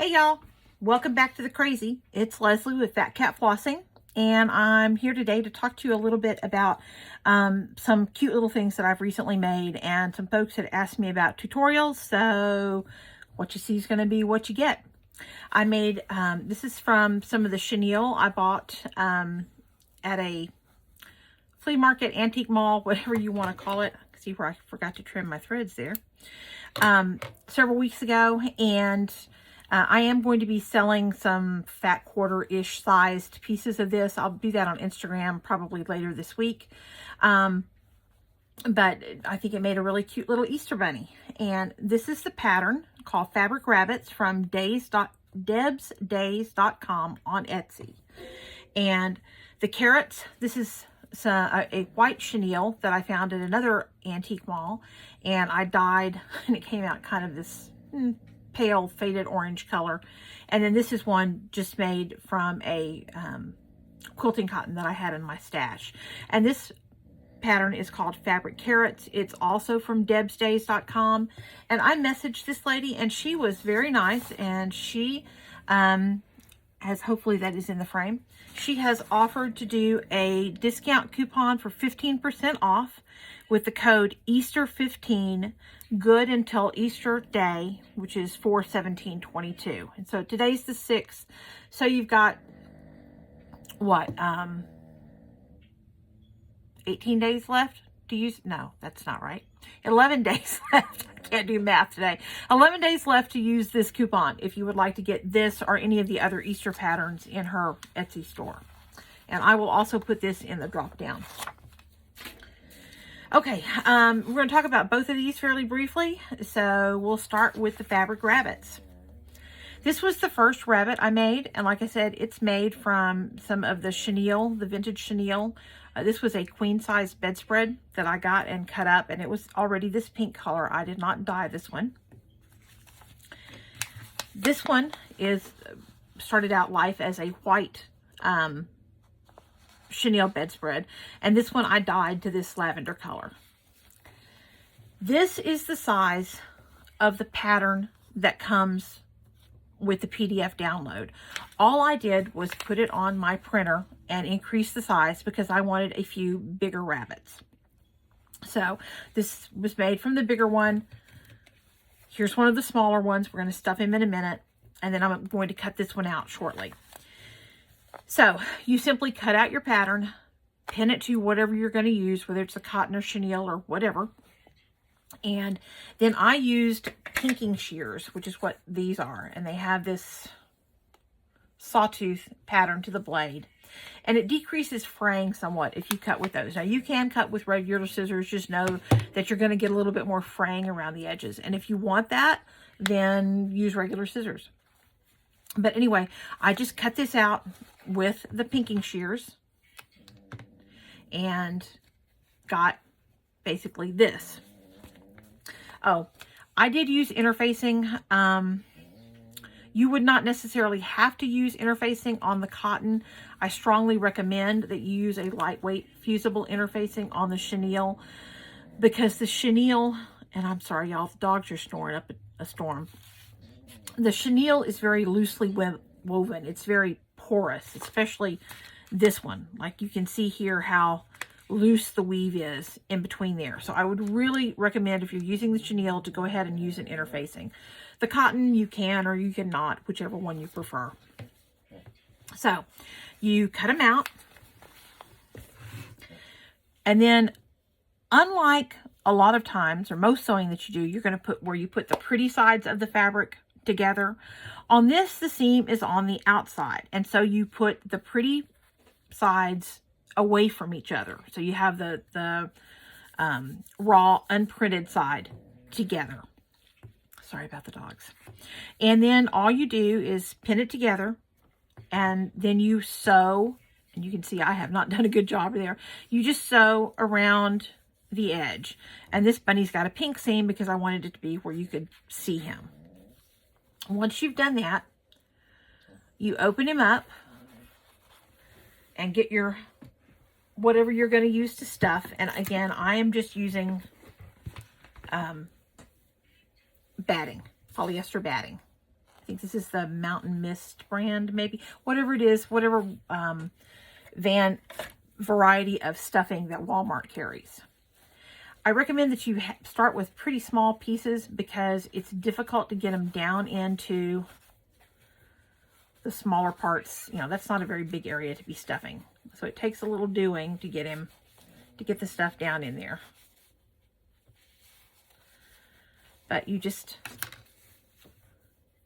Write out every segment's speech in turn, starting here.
Hey y'all, welcome back to the crazy. It's Leslie with Phat Flossing, and I'm here today to talk to you a little bit about some cute little things that I've recently made, and some folks had asked me about tutorials, so what you see is going to be what you get. I made, this is from some of the chenille I bought at a flea market, antique mall, whatever you want to call it. See where I forgot to trim my threads there. Several weeks ago, and I am going to be selling some fat quarter-ish sized pieces of this. I'll do that on Instagram probably later this week. But I think it made a really cute little Easter bunny. And this is the pattern called Fabric Rabbits from debsdays.com on Etsy. And the carrots, this is a white chenille that I found at another antique mall. And I dyed, and it came out kind of this pale faded orange color. And then this is one just made from a quilting cotton that I had in my stash. And this pattern is called Fabric Carrots. It's also from debsdays.com. And I messaged this lady, and she was very nice, and she has, hopefully that is in the frame, she has offered to do a discount coupon for 15% off with the code Easter15, good until Easter Day, which is 4/17/22. And so today's the 6th. So you've got, what, 18 days left to use? No, that's not right. 11 days left. I can't do math today. 11 days left to use this coupon if you would like to get this or any of the other Easter patterns in her Etsy store. And I will also put this in the drop down. Okay, we're going to talk about both of these fairly briefly. So we'll start with the Fabric Rabbits. This was the first rabbit I made, and like I said, it's made from some of the chenille, the vintage chenille. This was a queen size bedspread that I got and cut up, and it was already this pink color. I did not dye this one. This one is started out life as a white chenille bedspread, and this one I dyed to this lavender color. This is the size of the pattern that comes with the PDF download. All I did was put it on my printer and increase the size because I wanted a few bigger rabbits. So this was made from the bigger one. Here's one of the smaller ones. We're going to stuff him in a minute, and then I'm going to cut this one out shortly. So you simply cut out your pattern, pin it to whatever you're going to use, whether it's a cotton or chenille or whatever. And then I used pinking shears, which is what these are. And they have this sawtooth pattern to the blade. And it decreases fraying somewhat if you cut with those. Now you can cut with regular scissors. Just know that you're going to get a little bit more fraying around the edges. And if you want that, then use regular scissors. But anyway, I just cut this out with the pinking shears and got basically this. Oh, I did use interfacing. You would not necessarily have to use interfacing on the cotton. I strongly recommend that you use a lightweight fusible interfacing on the chenille, because the chenille, and I'm sorry y'all, the dogs are snoring up a storm. The chenille is very loosely woven. It's very porous, especially this one. Like you can see here how loose the weave is in between there. So I would really recommend, if you're using the chenille, to go ahead and use an interfacing. The cotton you can or you cannot, whichever one you prefer. So you cut them out. And then, unlike a lot of times, or most sewing that you do, you're going to put where you put the pretty sides of the fabric together. On this, the seam is on the outside, and so you put the pretty sides away from each other. So you have the raw unprinted side together. Sorry about the dogs. And then all you do is pin it together, and then you sew, and you can see I have not done a good job there. You just sew around the edge. And this bunny's got a pink seam because I wanted it to be where you could see him. Once you've done that, you open him up and get your whatever you're going to use to stuff. And again, I am just using batting, polyester batting. think this is the Mountain Mist brand, maybe. Whatever it is, whatever variety of stuffing that Walmart carries. I recommend that you start with pretty small pieces because it's difficult to get them down into the smaller parts. You know, that's not a very big area to be stuffing. So it takes a little doing to get the stuff down in there. But you just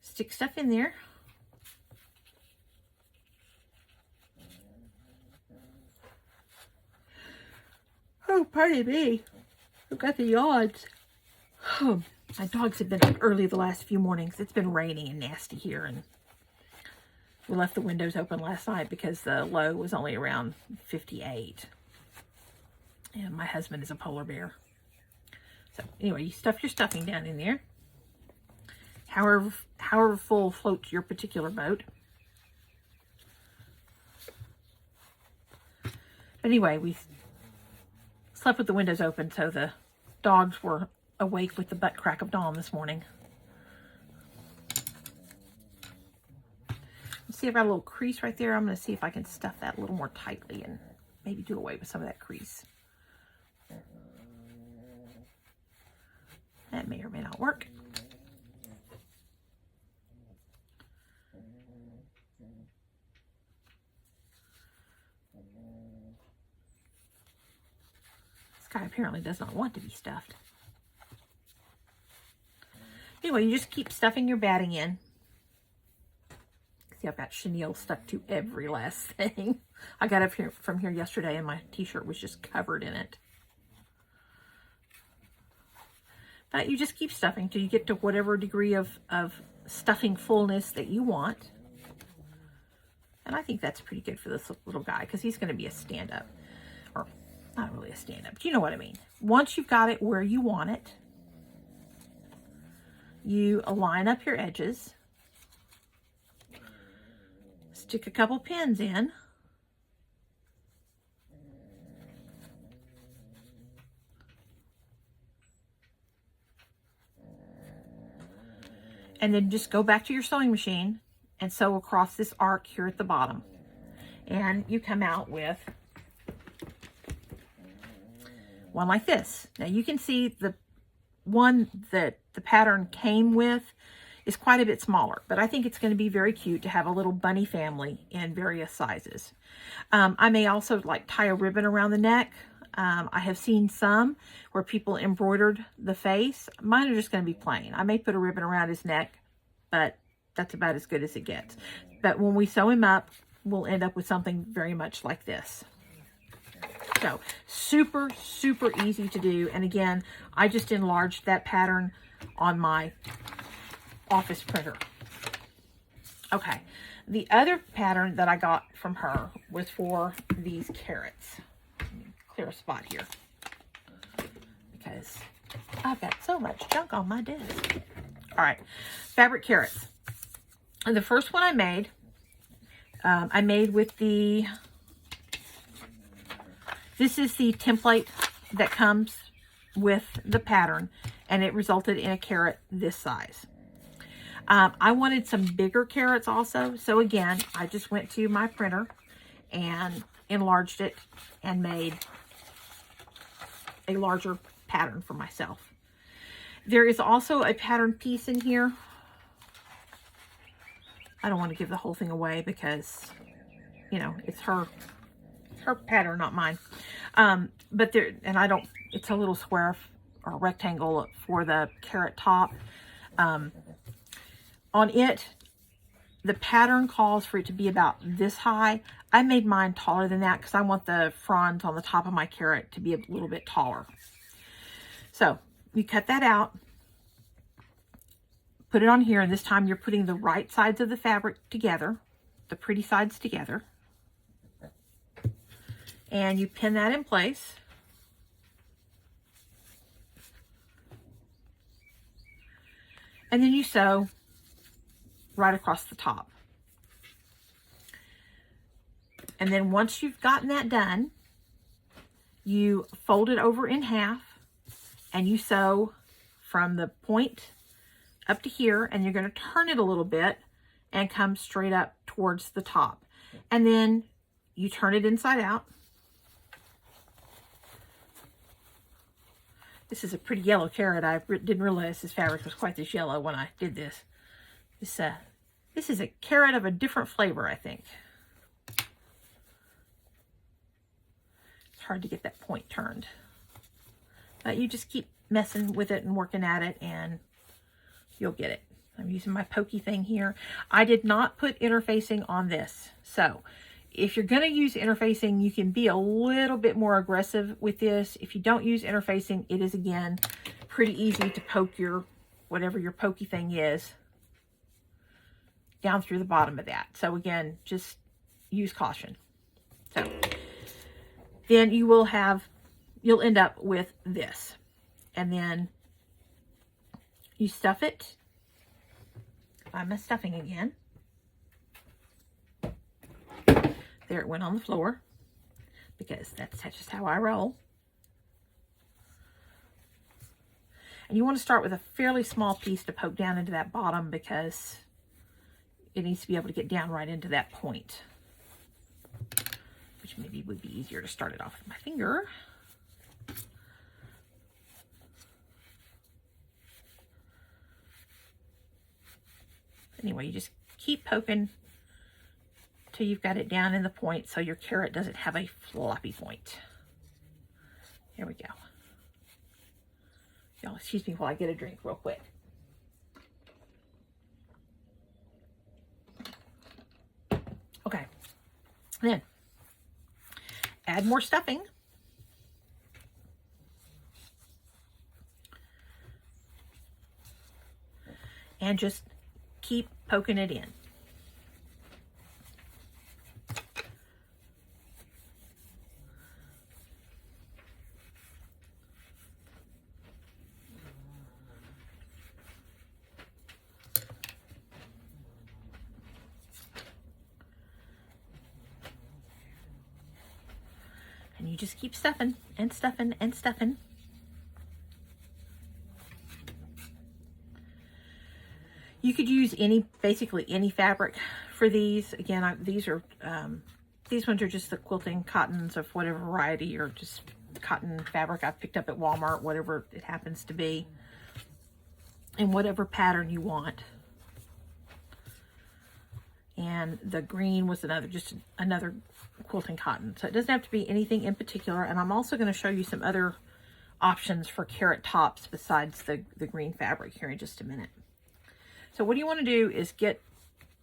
stick stuff in there. Oh, pardon me. I've got the yawns. Oh, my dogs have been up early the last few mornings. It's been raining and nasty here, and we left the windows open last night because the low was only around 58. And my husband is a polar bear. So anyway, you stuff your stuffing down in there. However full floats your particular boat. But anyway, we slept with the windows open, so the dogs were awake with the butt crack of dawn this morning. See, I've got a little crease right there. I'm going to see if I can stuff that a little more tightly and maybe do away with some of that crease. That may or may not work. This guy apparently does not want to be stuffed. Anyway, you just keep stuffing your batting in. See, I've got chenille stuck to every last thing. I got up here from here yesterday and my t-shirt was just covered in it. But you just keep stuffing till you get to whatever degree of stuffing fullness that you want. And I think that's pretty good for this little guy because he's going to be a stand-up. Or not really a stand-up, but you know what I mean. Once you've got it where you want it, you line up your edges. Stick a couple pins in. And then just go back to your sewing machine and sew across this arc here at the bottom. And you come out with one like this. Now you can see the one that the pattern came with is quite a bit smaller, but I think it's going to be very cute to have a little bunny family in various sizes. I may also like tie a ribbon around the neck. I have seen some where people embroidered the face. Mine are just going to be plain. I may put a ribbon around his neck, but that's about as good as it gets. But when we sew him up, we'll end up with something very much like this. So super, super easy to do. And again, I just enlarged that pattern on my office printer. Okay, the other pattern that I got from her was for these carrots. Let me clear a spot here because I've got so much junk on my desk. All right, fabric carrots. And the first one I made with the, this is the template that comes with the pattern, and it resulted in a carrot this size. I wanted some bigger carrots also, so again, I just went to my printer and enlarged it and made a larger pattern for myself. There is also a pattern piece in here. I don't want to give the whole thing away because, you know, it's her pattern, not mine. But there, and I don't, it's a little square or rectangle for the carrot top. On it, the pattern calls for it to be about this high. I made mine taller than that because I want the fronds on the top of my carrot to be a little bit taller. So you cut that out, put it on here, and this time you're putting the right sides of the fabric together, the pretty sides together. And you pin that in place. And then you sew right across the top. And then once you've gotten that done, you fold it over in half and you sew from the point up to here, and you're going to turn it a little bit and come straight up towards the top. And then you turn it inside out. This is a pretty yellow carrot. I didn't realize this fabric was quite this yellow when I did this. This is a carrot of a different flavor, I think. It's hard to get that point turned. But you just keep messing with it and working at it, and you'll get it. I'm using my pokey thing here. I did not put interfacing on this. So if you're going to use interfacing, you can be a little bit more aggressive with this. If you don't use interfacing, it is, again, pretty easy to poke your, whatever your pokey thing is, down through the bottom of that. So again, just use caution. So then you'll end up with this. And then you stuff it. Find my stuffing again. There it went on the floor, because that's just how I roll. And you want to start with a fairly small piece to poke down into that bottom, because it needs to be able to get down right into that point, which maybe would be easier to start it off with my finger. Anyway, you just keep poking till you've got it down in the point, so your carrot doesn't have a floppy point. Here we go. Y'all excuse me while I get a drink real quick. Okay, then add more stuffing. And just keep poking it in. And you just keep stuffing and stuffing and stuffing. You could use basically any fabric for these. Again, these ones are just the quilting cottons of whatever variety, or just cotton fabric I picked up at Walmart, whatever it happens to be, and whatever pattern you want. And the green was just another quilting cotton. So it doesn't have to be anything in particular. And I'm also going to show you some other options for carrot tops besides the green fabric here in just a minute. So what you want to do is get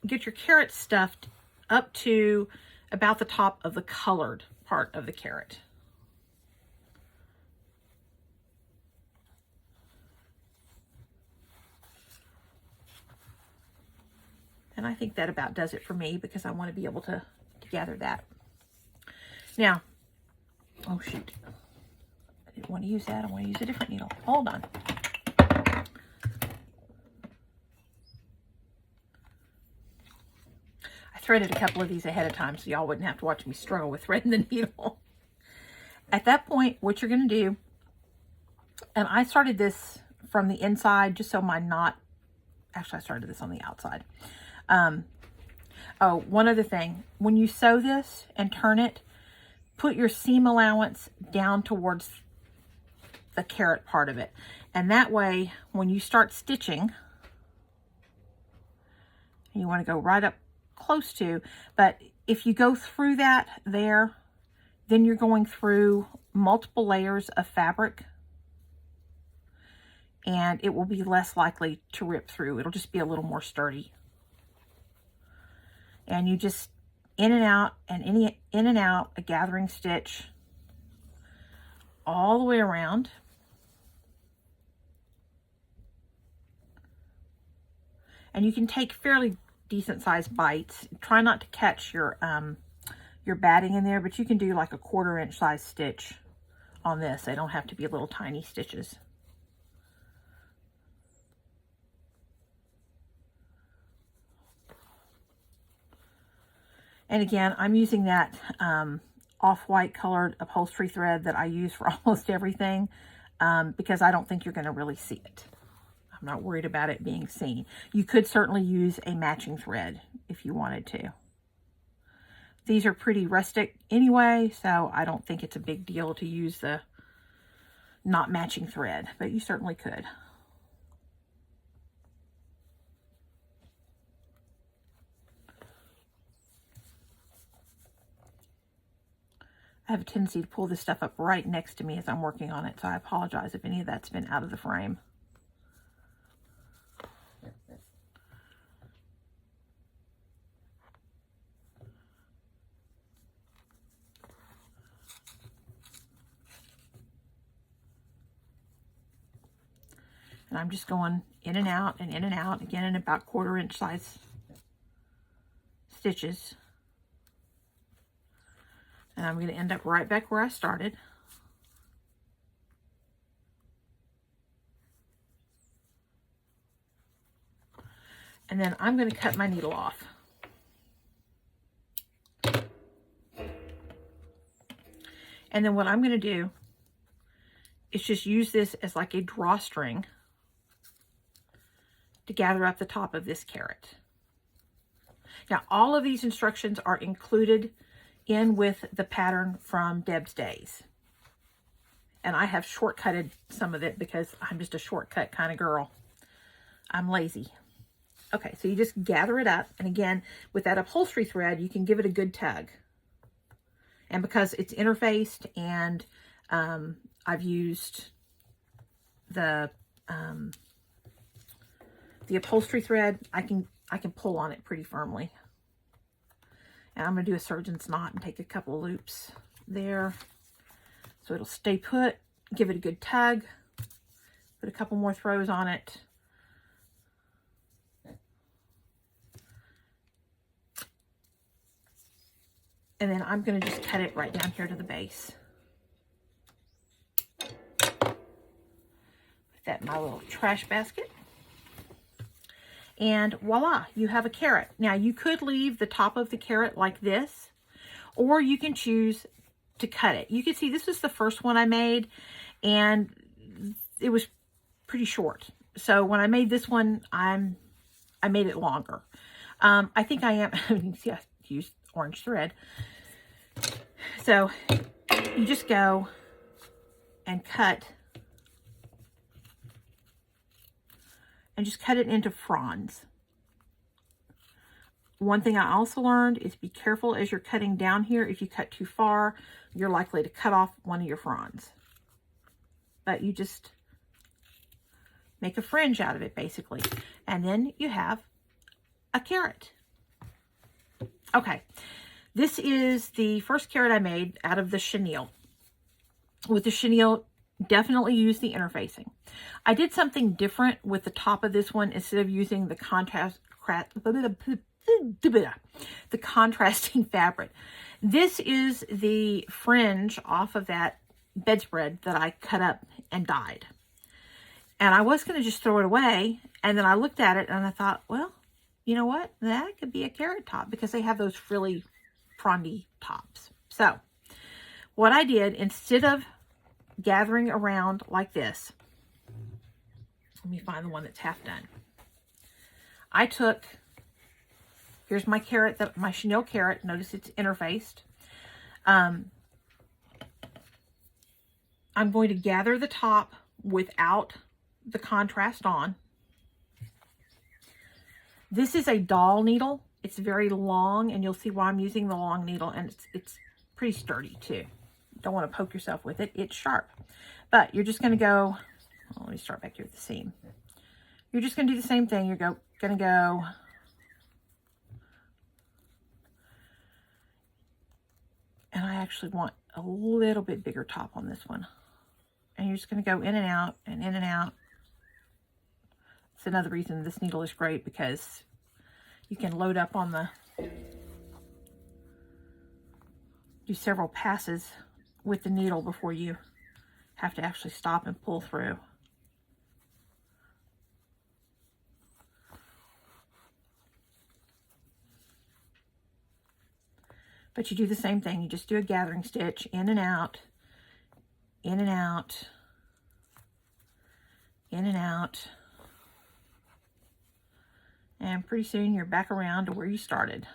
your carrot stuffed up to about the top of the colored part of the carrot. And I think that about does it for me, because I want to be able to gather that. Now, oh shoot, I didn't want to use that. I want to use a different needle. Hold on. Threaded a couple of these ahead of time, so y'all wouldn't have to watch me struggle with threading the needle. At that point, what you're going to do, and I started this from the inside just so my knot, actually I started this on the outside. Oh, one other thing, when you sew this and turn it, put your seam allowance down towards the carrot part of it. And that way, when you start stitching, you want to go right up close to, but if you go through that there, then you're going through multiple layers of fabric, and it will be less likely to rip through. It'll just be a little more sturdy. And you just in and out and in and out a gathering stitch all the way around. And you can take fairly decent sized bites. Try not to catch your batting in there, but you can do like a 1/4 inch size stitch on this. They don't have to be little tiny stitches. And again, I'm using that off-white colored upholstery thread that I use for almost everything, because I don't think you're going to really see it. I'm not worried about it being seen. You could certainly use a matching thread if you wanted to. These are pretty rustic anyway, so I don't think it's a big deal to use the not matching thread, but you certainly could. I have a tendency to pull this stuff up right next to me as I'm working on it, so I apologize if any of that's been out of the frame. And I'm just going in and out and in and out, again in about 1/4 inch size stitches. And I'm going to end up right back where I started. And then I'm going to cut my needle off. And then what I'm going to do is just use this as like a drawstring to gather up the top of this carrot. Now, all of these instructions are included in with the pattern from Deb's Days. And I have shortcutted some of it because I'm just a shortcut kind of girl. I'm lazy. Okay, so you just gather it up. And again, with that upholstery thread, you can give it a good tug. And because it's interfaced and I've used the upholstery thread, I can pull on it pretty firmly. And I'm going to do a surgeon's knot and take a couple of loops there so it'll stay put. Give it a good tug. Put a couple more throws on it. And then I'm going to just cut it right down here to the base. Put that in my little trash basket. And voila, you have a carrot. Now you could leave the top of the carrot like this, or you can choose to cut it. You can see this is the first one I made, and it was pretty short. So when I made this one, I made it longer. I think I am, you can see I used orange thread. So you just go and cut, and just cut it into fronds. One thing I also learned is be careful as you're cutting down here. If you cut too far, you're likely to cut off one of your fronds. But you just make a fringe out of it, basically. And then you have a carrot. Okay, this is the first carrot I made out of the chenille. With the chenille, definitely use the interfacing. I did something different with the top of this one. Instead of using the contrasting fabric. This is the fringe off of that bedspread that I cut up and dyed. And I was going to just throw it away. And then I looked at it and I thought, well, you know what? That could be a carrot top because they have those frilly, frondy tops. So what I did, instead of gathering around like this, let me find the one that's half done. I took, here's my carrot, my chenille carrot. Notice it's interfaced. I'm going to gather the top without the contrast on. This is a doll needle. It's very long, and you'll see why I'm using the long needle, and it's pretty sturdy too. Don't want to poke yourself with it. It's sharp. But you're just going to go, let me start back here at the seam. You're just going to do the same thing. You're going to go and I actually want a little bit bigger top on this one. And you're just going to go in and out and in and out. It's another reason this needle is great, because you can load up on the, do several passes with the needle before you have to actually stop and pull through. But you do the same thing. You just do a gathering stitch, in and out, in and out, in and out. And pretty soon you're back around to where you started.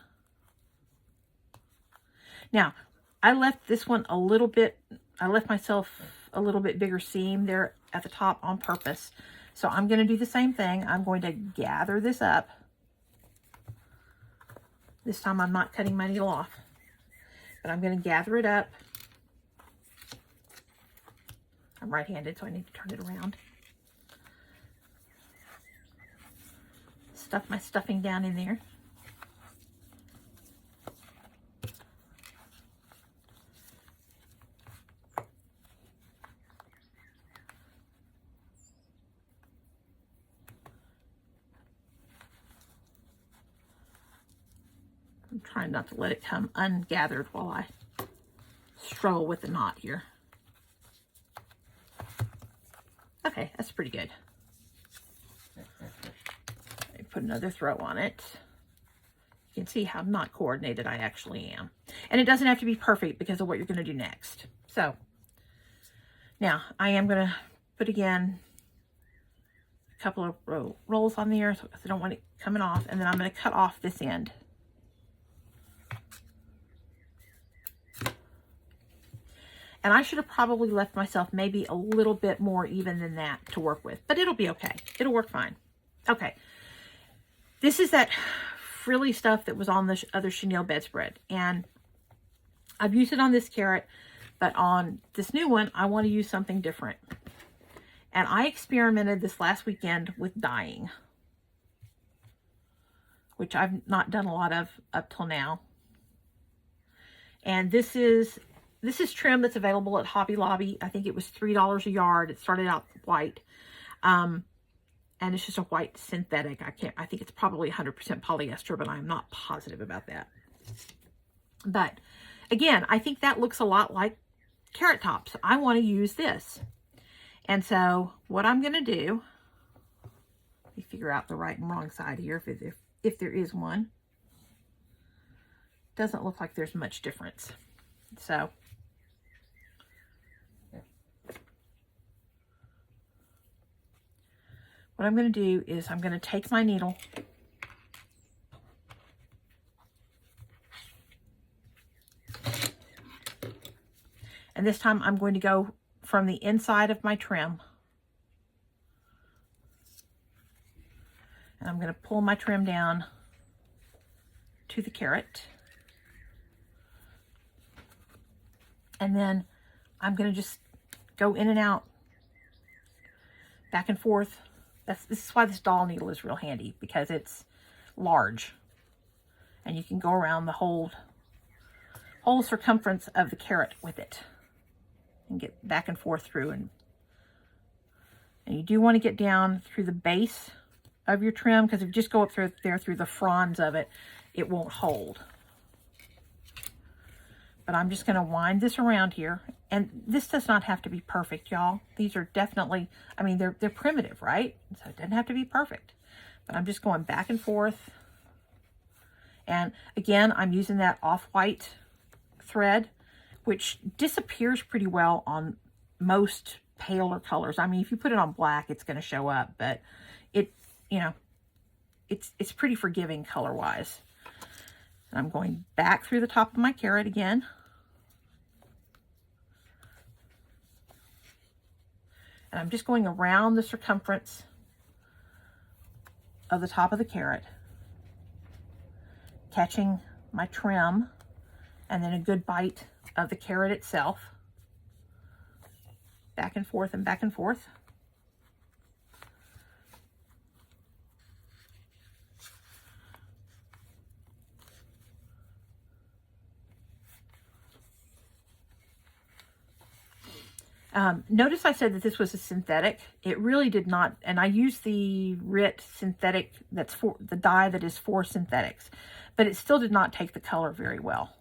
Now, I left this one a little bit, I left myself a little bit bigger seam there at the top on purpose. So I'm going to do the same thing. I'm going to gather this up. This time I'm not cutting my needle off, but I'm going to gather it up. I'm right-handed, so I need to turn it around. Stuff my stuffing down in there. I'm trying not to let it come ungathered while I struggle with the knot here. Okay, that's pretty good. Put another throw on it. You can see how not coordinated I actually am. And it doesn't have to be perfect because of what you're going to do next. So now I am going to put again a couple of rolls on there so I don't want it coming off, and then I'm going to cut off this end. And I should have probably left myself maybe a little bit more even than that to work with, but it'll be okay. It'll work fine. Okay. This is that frilly stuff that was on the other chenille bedspread. And I've used it on this carrot, but on this new one, I want to use something different. And I experimented this last weekend with dyeing, which I've not done a lot of up till now. And this is trim that's available at Hobby Lobby. I think it was $3 a yard. It started out white. And it's just a white synthetic. I think it's probably 100% polyester, but I'm not positive about that. But again, I think that looks a lot like carrot tops. I want to use this. And so what I'm going to do, let me figure out the right and wrong side here if there is one. Doesn't look like there's much difference. So what I'm going to do is I'm going to take my needle and this time I'm going to go from the inside of my trim, and I'm going to pull my trim down to the carrot, and then I'm going to just go in and out, back and forth. This is why this doll needle is real handy, because it's large and you can go around the whole circumference of the carrot with it and get back and forth through. And you do want to get down through the base of your trim, because if you just go up through there through the fronds of it, it won't hold. But I'm just going to wind this around here. And this does not have to be perfect, y'all. These are definitely, I mean, they're primitive, right? So it doesn't have to be perfect. But I'm just going back and forth. And again, I'm using that off-white thread, which disappears pretty well on most paler colors. I mean, if you put it on black, it's going to show up. But it, you know, it's pretty forgiving color-wise. And I'm going back through the top of my carrot again. And I'm just going around the circumference of the top of the carrot, catching my trim, and then a good bite of the carrot itself. Back and forth and back and forth. Notice I said that this was a synthetic. It really did not, and I used the RIT synthetic that's for the dye that is for synthetics, but it still did not take the color very well.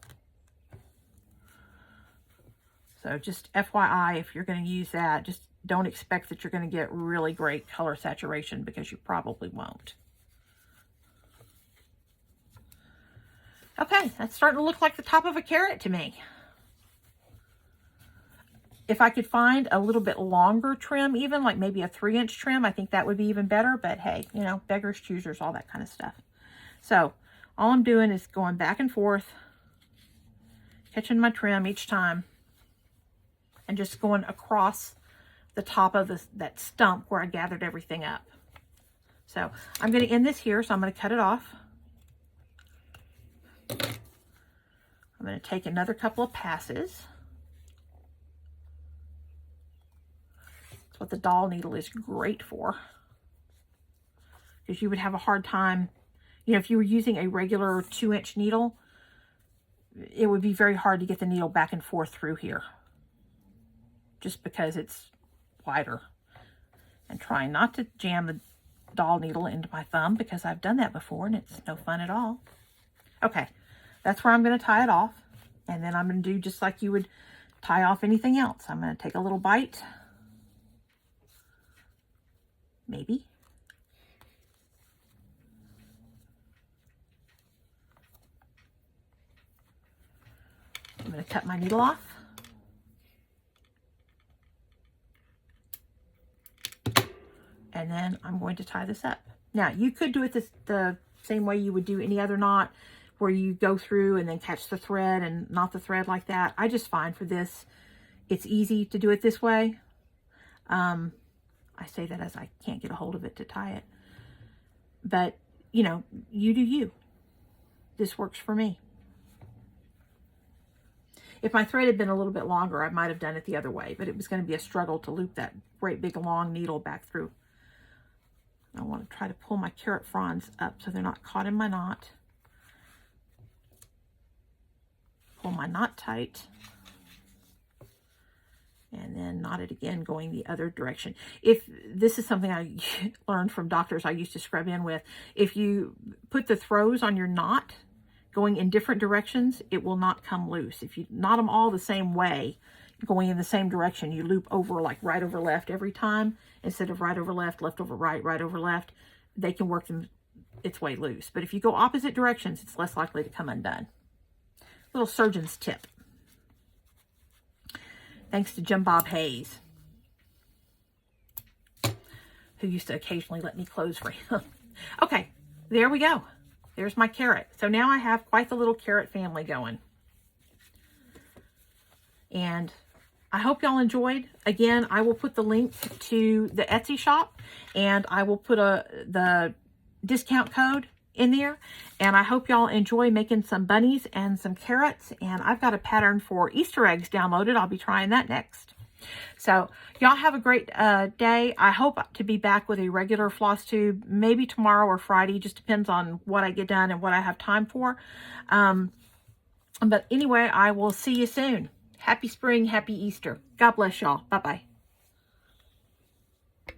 So just FYI, if you're going to use that, just don't expect that you're going to get really great color saturation, because you probably won't. Okay, that's starting to look like the top of a carrot to me. If I could find a little bit longer trim, even like maybe a 3-inch trim, I think that would be even better. But hey, you know, beggars, choosers, all that kind of stuff. So all I'm doing is going back and forth, catching my trim each time, and just going across the top of that stump where I gathered everything up. So I'm going to end this here, so I'm going to cut it off. I'm going to take another couple of passes. That's what the doll needle is great for, because you would have a hard time, you know, if you were using a regular 2-inch needle, it would be very hard to get the needle back and forth through here, just because it's wider. And trying not to jam the doll needle into my thumb, because I've done that before and it's no fun at all. Okay, that's where I'm going to tie it off, and then I'm going to do just like you would tie off anything else. I'm going to take a little bite, maybe. I'm going to cut my needle off. And then I'm going to tie this up. Now, you could do it the same way you would do any other knot, where you go through and then catch the thread and knot the thread like that. I just find for this, it's easy to do it this way. I say that as I can't get a hold of it to tie it. But, you know, you do you. This works for me. If my thread had been a little bit longer, I might have done it the other way, but it was going to be a struggle to loop that great big long needle back through. I want to try to pull my carrot fronds up so they're not caught in my knot. Pull my knot tight. And then knot it again going the other direction. If this is something I learned from doctors I used to scrub in with, if you put the throws on your knot going in different directions, it will not come loose. If you knot them all the same way, going in the same direction, you loop over like right over left every time, instead of right over left, left over right, right over left, they can work them its way loose. But if you go opposite directions, it's less likely to come undone. Little surgeon's tip. Thanks to Jim Bob Hayes, who used to occasionally let me close for him. Okay, there we go. There's my carrot. So now I have quite the little carrot family going. And I hope y'all enjoyed. Again, I will put the link to the Etsy shop, and I will put the discount code in there. And I hope y'all enjoy making some bunnies and some carrots. And I've got a pattern for Easter eggs downloaded. I'll be trying that next. So y'all have a great day. I hope to be back with a regular FlossTube, maybe tomorrow or Friday. Just depends on what I get done and what I have time for. But anyway, I will see you soon. Happy spring, happy Easter. God bless y'all. Bye-bye.